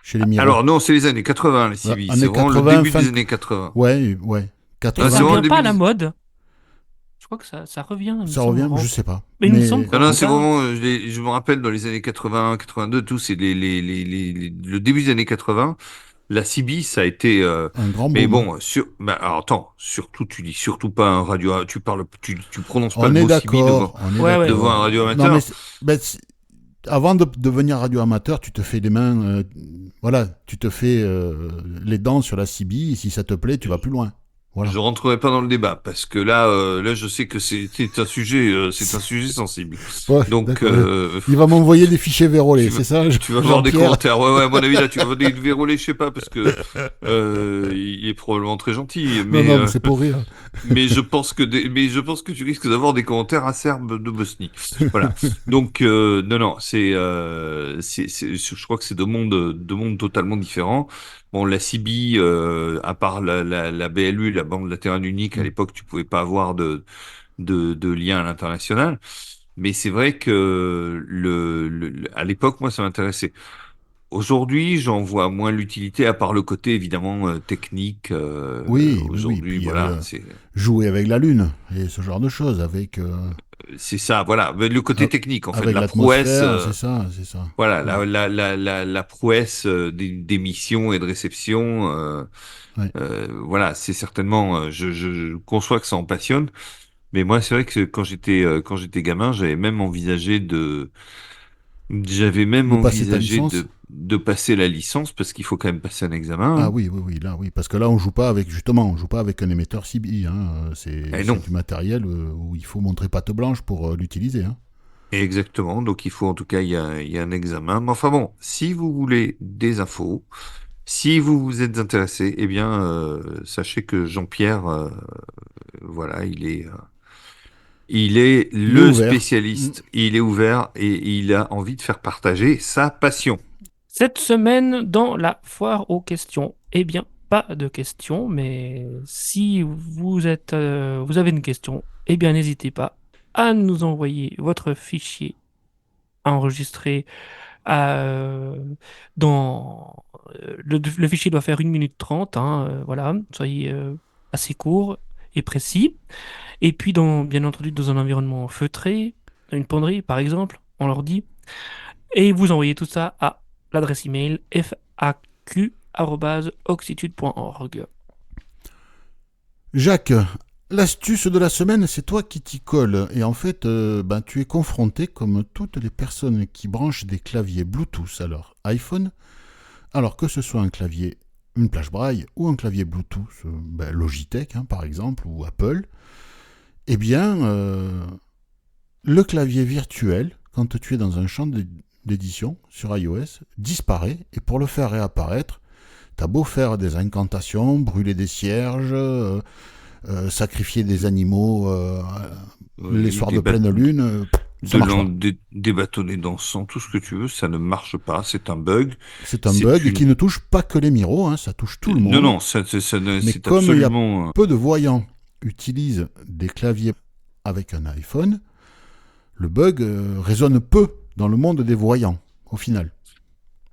chez les Miro. Alors non, c'est les années 80, les CB. C'est Années vraiment le 80, début fin. des années 80. Ouais, ouais. Et Ah, c'est ça 80, vraiment le revient pas début à la des... mode. Je crois que ça revient, il me ça semble. revient, je sais pas. Mais il me semble Mais Non, qu'en non, tout c'est cas, vraiment, je me rappelle dans les années 80, 82, tout, c'est le début des années 80. La CB, ça a été, un grand mais boom. bon, bah, alors attends, surtout, tu dis surtout pas un radio, tu prononces pas On le est mot CB d'accord, on est ouais, devant un d'accord. Non, mais radioamateur. ben, avant de devenir radioamateur, tu te fais les mains, voilà, tu te fais les dents sur la CB, et si ça te plaît, tu vas plus loin. Voilà. Je rentrerai pas dans le débat parce que là, je sais que c'est un sujet sensible. Ouais, Donc, d'accord. Il va m'envoyer des fichiers vérolés, tu vas, c'est ça, tu vas voir des Jean-Pierre? commentaires. Ouais, ouais, à mon avis, là, tu vas voir des vérolés, je sais pas, parce que il est probablement très gentil, Non, non, mais c'est pour rire. mais je pense que tu risques d'avoir des commentaires acerbes de Bosnie. Voilà. Donc, non, non, je crois que c'est deux mondes totalement différents. Bon, la CB, à part la BLU, la bande latérale unique, à Mm. l'époque, tu pouvais pas avoir de lien à l'international. Mais c'est vrai que à l'époque, moi, ça m'intéressait. Aujourd'hui, j'en vois moins l'utilité, à part le côté évidemment technique. Oui, oui, oui. Aujourd'hui, Puis voilà, jouer avec la Lune et ce genre de choses, c'est ça, voilà. Mais le côté technique, en fait, avec la prouesse, l'atmosphère, c'est ça, c'est ça. voilà, Ouais, la prouesse des missions et de réception. ouais. Voilà, c'est certainement. Je conçois que ça en passionne, mais moi, c'est vrai que quand j'étais gamin, j'avais même De passer ta envisagé licence? de passer la licence parce qu'il faut quand même passer un examen. Ah Hein. oui, oui, oui, là, oui, parce que là, on joue pas avec, justement, on joue pas avec un émetteur CB, hein. Eh C'est non, du matériel où il faut montrer patte blanche pour l'utiliser, hein. exactement. Donc il faut en tout cas il y a un examen. Mais enfin bon, si vous voulez des infos, si vous vous êtes intéressé, eh bien sachez que Jean-Pierre, voilà, il est Il est le ouvert. Mm. spécialiste. Il est ouvert et il a envie de faire partager sa passion. cette semaine, dans la foire aux questions, eh bien, pas de questions, mais si vous avez une question, eh bien, n'hésitez pas à nous envoyer votre fichier enregistré euh, dans le fichier doit faire 1 minute 30, hein, voilà, soyez assez court et précis. Et puis, bien entendu, dans un environnement feutré, une penderie par exemple, on leur dit, et vous envoyez tout ça à l'adresse email faq@oxitude.org. Jacques, l'astuce de la semaine, c'est toi qui t'y colle. Et en fait, ben, tu es confronté, comme toutes les personnes qui branchent des claviers Bluetooth à leur iPhone, alors que ce soit un clavier, une plage braille ou un clavier Bluetooth, ben, Logitech hein, par exemple, ou Apple, eh bien, le clavier virtuel, quand tu es dans un champ d'édition sur iOS, disparaît. Et pour le faire réapparaître, t'as beau faire des incantations, brûler des cierges, sacrifier des animaux les Oui, soirs de pleine lune, ça marche pas. des bâtonnets dansants, tout ce que tu veux, ça ne marche pas. C'est un bug. C'est un C'est bug une qui ne touche pas que les Miro, hein, ça touche tout le Non, monde. non, Mais c'est comme il y a absolument. peu de voyants utilisent des claviers avec un iPhone, le bug résonne peu dans le monde des voyants, au final.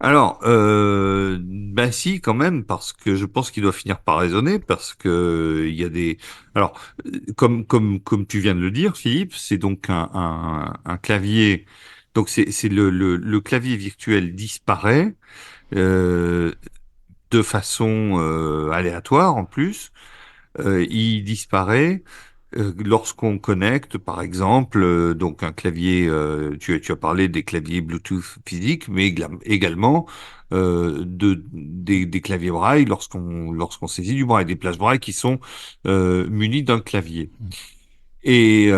Alors, bah si, quand même, parce que je pense qu'il doit finir par raisonner, parce que il y a des. Alors, comme tu viens de le dire, Philippe, c'est donc un clavier Donc c'est le clavier virtuel disparaît euh, de façon aléatoire en plus. Il disparaît lorsqu'on connecte, par exemple, donc un clavier. Tu as parlé des claviers Bluetooth physiques, mais également des claviers braille lorsqu'on saisit du braille, des plages braille qui sont munis d'un clavier. Et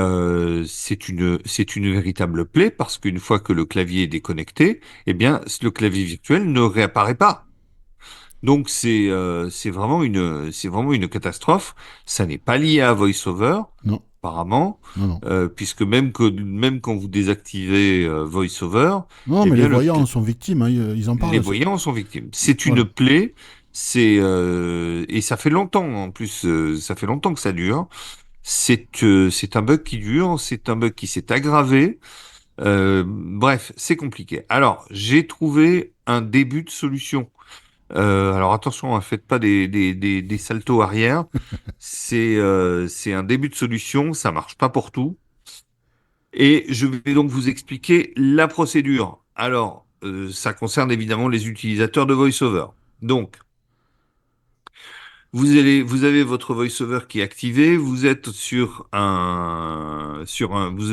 c'est une véritable plaie parce qu'une fois que le clavier est déconnecté, eh bien, le clavier virtuel ne réapparaît pas. Donc c'est vraiment une catastrophe. Ça n'est pas lié à VoiceOver, Non, apparemment, non, non. puisque même quand vous désactivez VoiceOver, Non, eh mais les bien voyants sont victimes, hein, ils en les parlent. voyants sont victimes. C'est une Voilà. plaie. Et ça fait longtemps en plus. Ça fait longtemps que ça dure. C'est un bug qui dure. C'est un bug qui s'est aggravé. Bref, c'est compliqué. Alors, j'ai trouvé un début de solution. Alors attention, ne faites pas des saltos arrière. C'est un début de solution, ça marche pas pour tout. Et je vais donc vous expliquer la procédure. Alors, ça concerne évidemment les utilisateurs de VoiceOver. Donc, vous avez votre VoiceOver qui est activé, vous êtes vous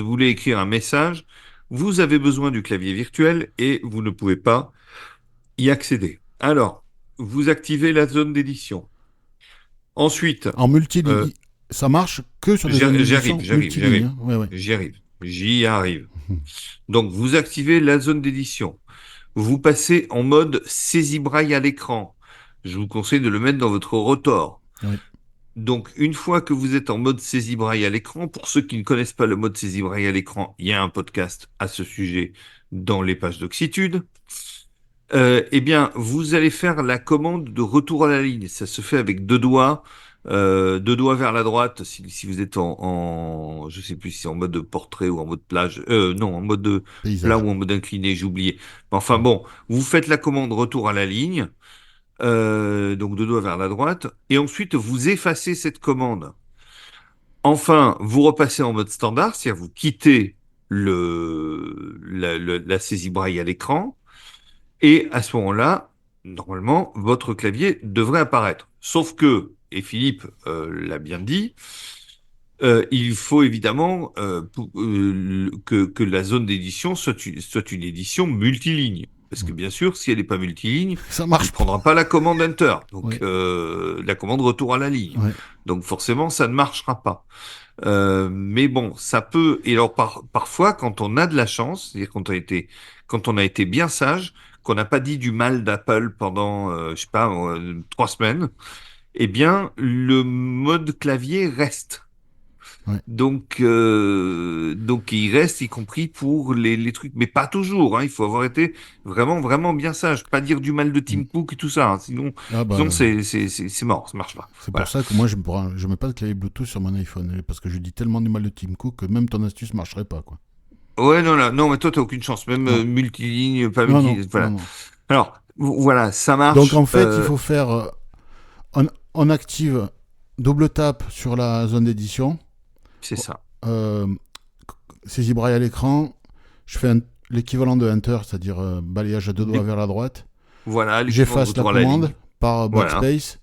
voulez écrire un message, vous avez besoin du clavier virtuel et vous ne pouvez pas y accéder. Alors, vous activez la zone d'édition. Ensuite, En euh, multiligne, ça marche que sur des zones d'édition multiligne, j'arrive, hein. Ouais, ouais. j'y arrive. Donc, vous activez la zone d'édition. Vous passez en mode saisie braille à l'écran. Je vous conseille de le mettre dans votre rotor. Ouais. Donc, une fois que vous êtes en mode saisie braille à l'écran, pour ceux qui ne connaissent pas le mode saisie braille à l'écran, il y a un podcast à ce sujet dans les pages d'Oxitude. Eh bien, vous allez faire la commande de retour à la ligne. Ça se fait avec deux doigts vers la droite si vous êtes je sais plus si c'est en mode portrait ou en mode plage. Non, en mode plat Paysage. ou en mode incliné, j'ai oublié. Enfin bon, vous faites la commande retour à la ligne, donc deux doigts vers la droite, et ensuite vous effacez cette commande. Enfin, vous repassez en mode standard, c'est-à-dire vous quittez la saisie braille à l'écran. Et à ce moment-là, normalement, votre clavier devrait apparaître. Sauf que, et Philippe l'a bien dit, il faut évidemment que la zone d'édition soit une édition multiligne. Parce que bien sûr, si elle n'est pas multiligne, Ça il marche pas. prendra pas la commande Enter, donc Ouais, la commande retour à la ligne. ouais. Donc forcément, ça ne marchera pas. Mais bon, ça peut. Et alors parfois, quand on a de la chance, c'est-à-dire quand on a été bien sage, qu'on n'a pas dit du mal d'Apple pendant, je sais pas, 3 semaines, eh bien, le mode clavier reste. Ouais. Donc il reste, y compris pour les trucs, mais pas toujours. Hein, il faut avoir été vraiment, vraiment bien sage, pas dire du mal de Mm. Tim Cook et tout ça. Hein, Ah sinon bah, c'est mort, ça marche pas. c'est pour Voilà. ça que moi je mets pas de clavier Bluetooth sur mon iPhone parce que je dis tellement du mal de Tim Cook que même ton astuce marcherait pas, quoi. Ouais, non, là, non, mais toi, t'as aucune chance. Même Non, multiligne, pas non, non, multiligne. non, Voilà. non. Alors, voilà, ça Donc en marche. fait, il faut faire on active double tap sur la zone d'édition, C'est ça. euh, saisie braille à l'écran, je fais l'équivalent de Enter, c'est-à-dire balayage à deux doigts L'é- vers la droite. Voilà, l'équipement de J'efface la retour à la commande ligne. par Voilà, backspace.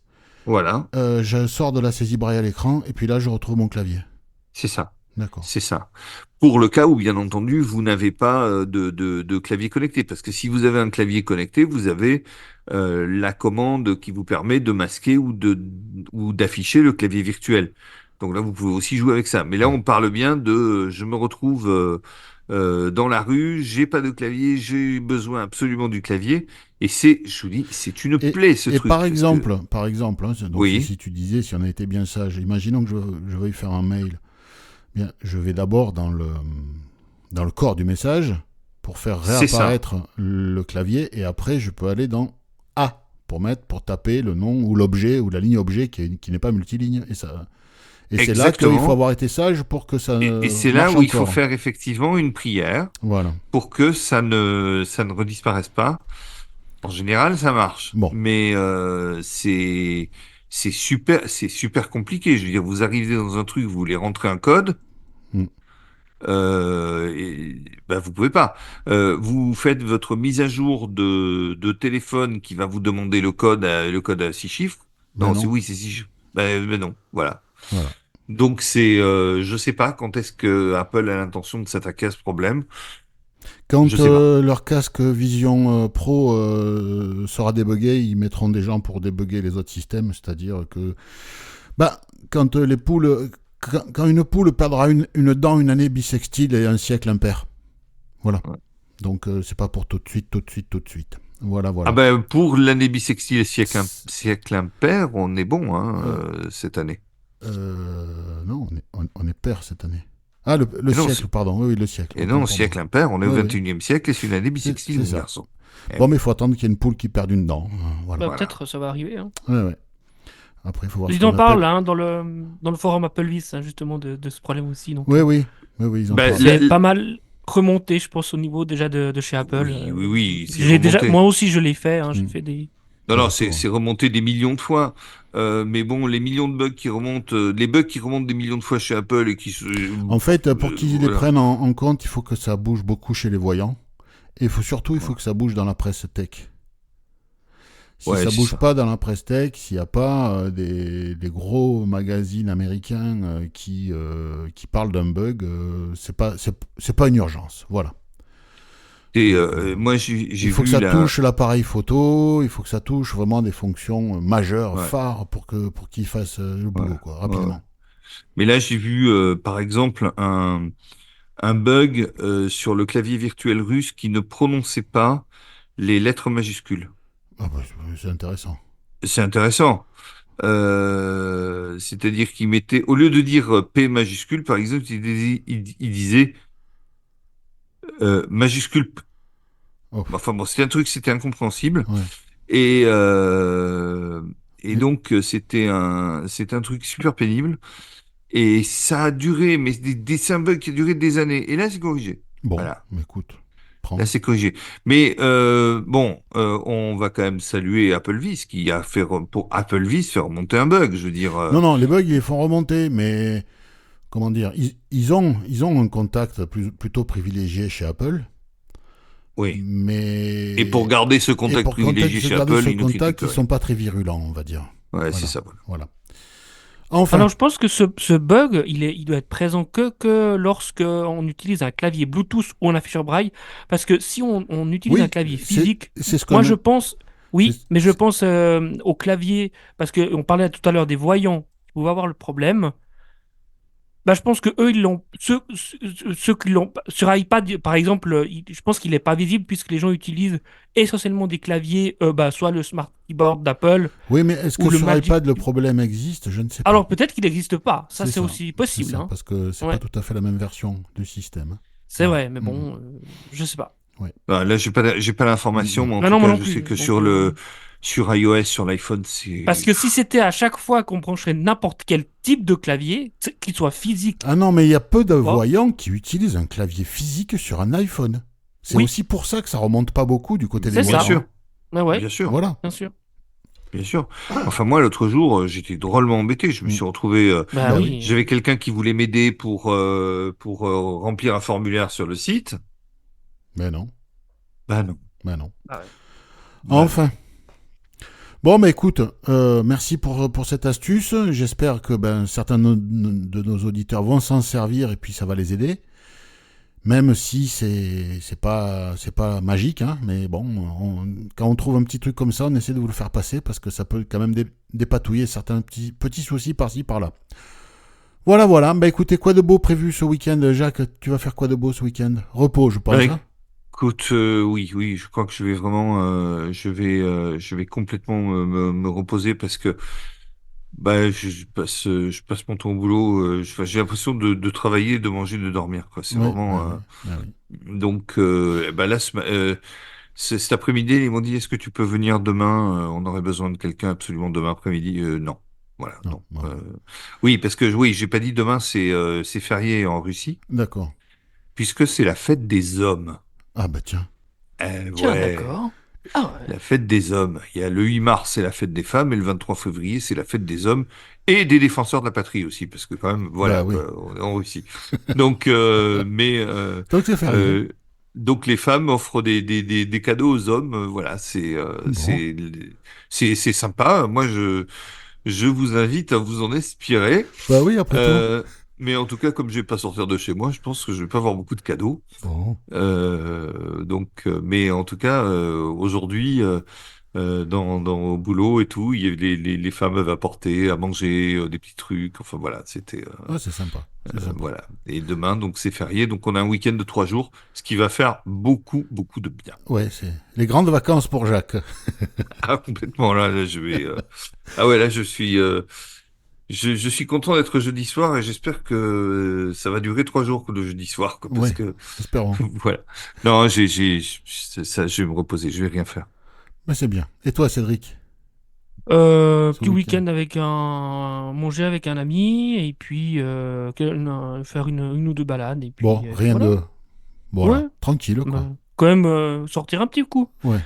voilà, Je sors de la saisie braille à l'écran et puis là je retrouve mon clavier. c'est ça. D'accord. C'est ça. Pour le cas où, bien entendu, vous n'avez pas de clavier connecté. Parce que si vous avez un clavier connecté, vous avez la commande qui vous permet de masquer ou d'afficher le clavier virtuel. Donc là, vous pouvez aussi jouer avec ça. Mais là, on parle bien de je me retrouve dans la rue, j'ai pas de clavier, j'ai besoin absolument du clavier. Et je vous dis, c'est une Et, plaie, ce et truc. Parce que, par exemple, hein, donc oui, si tu disais, si on a été bien sage, imaginons que je veuille faire un mail, bien, je vais d'abord dans le corps du message pour faire c'est ça. réapparaître le clavier et après je peux aller dans A pour taper le nom ou l'objet ou la ligne objet qui n'est pas multiligne et c'est là qu'il faut Exactement. avoir été sage pour que ça Et c'est là marche où il faut encore. faire effectivement une prière Voilà. pour que ça ne redisparaisse pas. En général, ça marche, Bon. mais c'est super compliqué. Je veux dire, vous arrivez dans un truc, vous voulez rentrer un code, Mm. vous pouvez pas. Vous faites votre mise à jour de téléphone qui va vous demander le code à 6 chiffres. Ben Non, non, c'est 6 chiffres. Ben non, voilà. voilà. Donc je sais pas quand est-ce que Apple a l'intention de s'attaquer à ce problème. Je Quand sais pas. leur casque Vision Pro sera débugué, ils mettront des gens pour débugger les autres systèmes, c'est-à-dire que bah, quand les poules, quand une poule perdra une dent une année bissextile et un siècle impair. Voilà. Ouais. Donc c'est pas pour tout de suite, tout de suite, tout de suite. Voilà, Ah voilà. ben pour l'année bissextile siècle impair, on est bon hein, Euh, cette année. non, on est père cette année. Ah, le Et non, siècle, pardon. Oui, oui, le siècle. et Autant non, pour moi. siècle impair, on est au Oui, oui. 21e siècle et c'est une année bissextile, C'est mon ça. garçon. Eh Bon, oui, mais il faut attendre qu'il y ait une poule qui perde une dent. Voilà. Bah, voilà. peut-être ça va arriver, hein. Ouais, ouais. Après, il faut voir ce Ils en qu'on appelle. parlent hein, dans le forum Applevis, hein, justement, de ce problème aussi. Donc, Oui, oui. Oui, oui, ils en Ben, parlent. c'est pas mal remonté, je pense, au niveau déjà de chez Apple. oui, oui, oui, c'est J'ai déjà, remonté. moi aussi, je l'ai fait. Hein, j'ai Mm. fait des. Non, Des non, retours. c'est remonté des millions de fois. Mais bon, les millions de bugs qui remontent, les bugs qui remontent des millions de fois chez Apple et qui En fait, pour qu'ils les voilà. prennent en compte, il faut que ça bouge beaucoup chez les voyants. Et surtout, il Ouais, faut que ça bouge dans la presse tech. Si ouais, ça c'est bouge ça. pas dans la presse tech, s'il n'y a pas des gros magazines américains qui parlent d'un bug, c'est pas une urgence. Voilà. Et Donc, moi, il j'ai faut que vu ça la. touche l'appareil photo, il faut que ça touche vraiment des fonctions majeures, Ouais, phares, pour qu'il fasse le ouais, boulot, quoi, ouais. rapidement. Mais là, j'ai vu, par exemple, un bug sur le clavier virtuel russe qui ne prononçait pas les lettres majuscules. Ah bah, c'est intéressant. C'est intéressant. C'est-à-dire qu'il mettait, au lieu de dire P majuscule, par exemple, il disait majuscule. Oh, Enfin bon, c'était un truc, c'était incompréhensible. ouais. Et, euh, et Mais donc, c'était un truc super pénible. Et ça a duré, mais c'est un bug qui a duré des années. Et là, c'est corrigé. bon, Voilà. écoute, Là, prends. c'est corrigé. Mais bon, on va quand même saluer Applevis qui a fait pour Applevis faire remonter un bug. Je veux dire, Non, non, les bugs, ils les font remonter, mais comment dire, ils ont un contact plutôt privilégié chez Apple, oui. Et pour mais garder ce et contact pour privilégié chez garder Apple, ce ils nous critiquent contact, ils rien. sont pas très virulents, on va dire. Ouais, c'est Voilà, ça. Voilà. voilà. Enfin, Alors, je pense que ce bug, il doit être présent que lorsque on utilise un clavier Bluetooth ou un afficheur braille. Parce que si on utilise un oui, clavier physique, c'est ce moi qu'on je a. pense, oui, mais je C'est- pense au clavier, parce qu'on parlait tout à l'heure des voyants qui pouvaient avoir le problème. Bah, je pense que eux, ils l'ont. Ceux qui l'ont. Sur iPad, par exemple, je pense qu'il n'est pas visible puisque les gens utilisent essentiellement des claviers, bah, soit le Smart Keyboard d'Apple Oui, mais est-ce ou que le sur Magic. iPad le problème existe? Je ne sais pas. Alors peut-être qu'il n'existe pas. Ça, C'est c'est ça, aussi possible, hein. parce que c'est pas Ouais, tout à fait la même version du système, hein. c'est Voilà. vrai, mais bon, je sais pas. Ouais. Là, j'ai pas l'information, mais en Bah tout non, moi cas, non je sais plus. que Donc, sur iOS, sur l'iPhone, parce c'est. que si c'était à chaque fois qu'on brancherait n'importe quel type de clavier, qu'il soit physique Ah non, mais il y a peu de ou pas, voyants qui utilisent un clavier physique sur un iPhone. C'est oui, aussi pour ça que ça remonte pas beaucoup du côté des c'est Bien ça. voyants, hein. sûr, Ouais, ouais, bien sûr, Voilà. bien sûr. bien sûr. Enfin, moi, l'autre jour, j'étais drôlement embêté. Je me Mm. suis retrouvé. Bah Bah oui. oui. J'avais quelqu'un qui voulait m'aider pour remplir un formulaire sur le site. Mais non, Bah non. mais non. Ah ouais. Bah non. Enfin. Bon, bah écoute, merci pour cette astuce. J'espère que certains de nos auditeurs vont s'en servir et puis ça va les aider. Même si c'est pas magique, hein, mais bon, quand on trouve un petit truc comme ça, on essaie de vous le faire passer parce que ça peut quand même dépatouiller certains petits soucis par-ci par-là. Voilà, voilà. Bah écoutez, quoi de beau prévu ce week-end, Jacques? Tu vas faire quoi de beau ce week-end? Repos, je pense, Ouais, hein. écoute, oui, oui, je crois que je vais vraiment, je vais complètement me reposer parce que bah, je passe mon temps au boulot. Enfin, j'ai l'impression de travailler, de manger, de dormir, quoi. C'est Oui, oui, vraiment. oui. Ah oui. Donc, bah là, cet après-midi, ils m'ont dit, est-ce que tu peux venir demain? On aurait besoin de quelqu'un absolument demain après-midi. Non, voilà, Non, non. voilà. Oui, parce que oui, j'ai pas dit demain, c'est férié en Russie, D'accord. puisque c'est la fête des hommes. Ah bah tiens. Tiens, Ouais. d'accord. Ah ouais. La fête des hommes. Il y a le 8 mars, c'est la fête des femmes, et le 23 février, c'est la fête des hommes et des défenseurs de la patrie aussi, parce que quand même, Bah voilà, oui. quoi, on est en Russie. Donc, Donc c'est férié. euh, donc les femmes offrent des cadeaux aux hommes. Voilà, Bon. c'est sympa. Moi, je vous invite à vous en inspirer. Bah oui, après tout. Euh, mais en tout cas, comme je vais pas sortir de chez moi, je pense que je vais pas avoir beaucoup de cadeaux. Bon. Mais en tout cas, aujourd'hui, au boulot et tout, les femmes avaient apporté à manger des petits trucs. Enfin voilà, c'était Ouais, c'est sympa. C'est sympa. voilà. Et demain, donc c'est férié, donc on a un week-end de 3 jours, ce qui va faire beaucoup, beaucoup de bien. Ouais, c'est les grandes vacances pour Jacques. Ah complètement là, je vais. Ah ouais, là je suis content d'être jeudi soir et j'espère que ça va durer 3 jours le jeudi soir, quoi, parce Ouais, que espérons. voilà. Non, ça, je vais me reposer, je vais rien faire. Mais c'est bien. Et toi, Cédric, ce Petit week-end? week-end avec manger avec un ami et puis faire une ou deux balades Bon, et puis rien voilà. de... Voilà, Ouais, tranquille, quoi. bah, quand même sortir un petit coup. Ouais.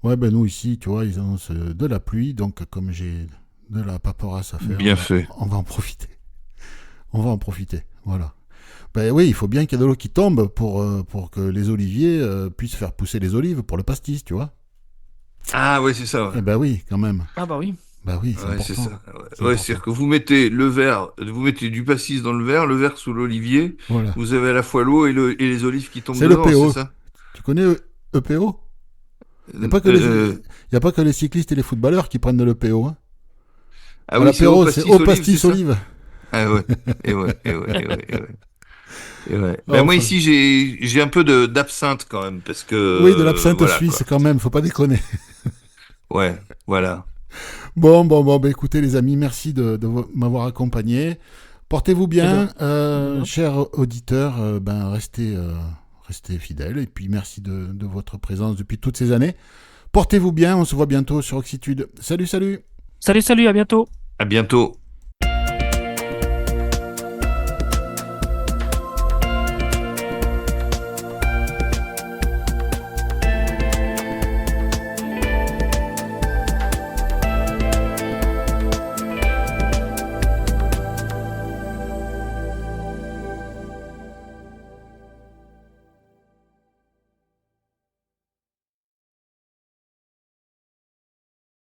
Ouais, ben nous ici, tu vois, ils annoncent de la pluie, donc comme j'ai de la paperasse à faire, Bien fait. on va en profiter. On va en profiter, voilà. Ben oui, il faut bien qu'il y ait de l'eau qui tombe pour que les oliviers puissent faire pousser les olives pour le pastis, tu vois. Ah ouais, c'est ça. Ouais, Eh ben oui, quand même. Ah bah oui. Ben oui, c'est ouais c'est important. ça. C'est Ouais, ouais, important. c'est-à-dire que vous mettez le verre, vous mettez du pastis dans le verre sous l'olivier, Voilà. vous avez à la fois l'eau et les olives qui tombent C'est le dedans, c'est PO. ça? Tu connais EPO? Il n'y a, Euh, pas que euh, y a pas que les cyclistes et les footballeurs qui prennent de l'EPO. Hein. ah À oui, c'est au l'apéro, c'est pastis au olive, c'est pastis ça? olive. Ah ouais, et ouais, et ouais, et ouais, et ouais. Et ouais. Ben moi Enfin, ici j'ai un peu d'absinthe quand même parce que oui, de l'absinthe voilà suisse quoi. quand même, faut pas déconner. Ouais, voilà. Bon, bah, écoutez les amis, merci de m'avoir accompagné. Portez-vous Eh ben, bien, de rien. chers auditeurs, ben restez fidèles et puis merci de votre présence depuis toutes ces années. Portez-vous bien, on se voit bientôt sur Oxitude. Salut, salut! Salut, salut, à bientôt. À bientôt.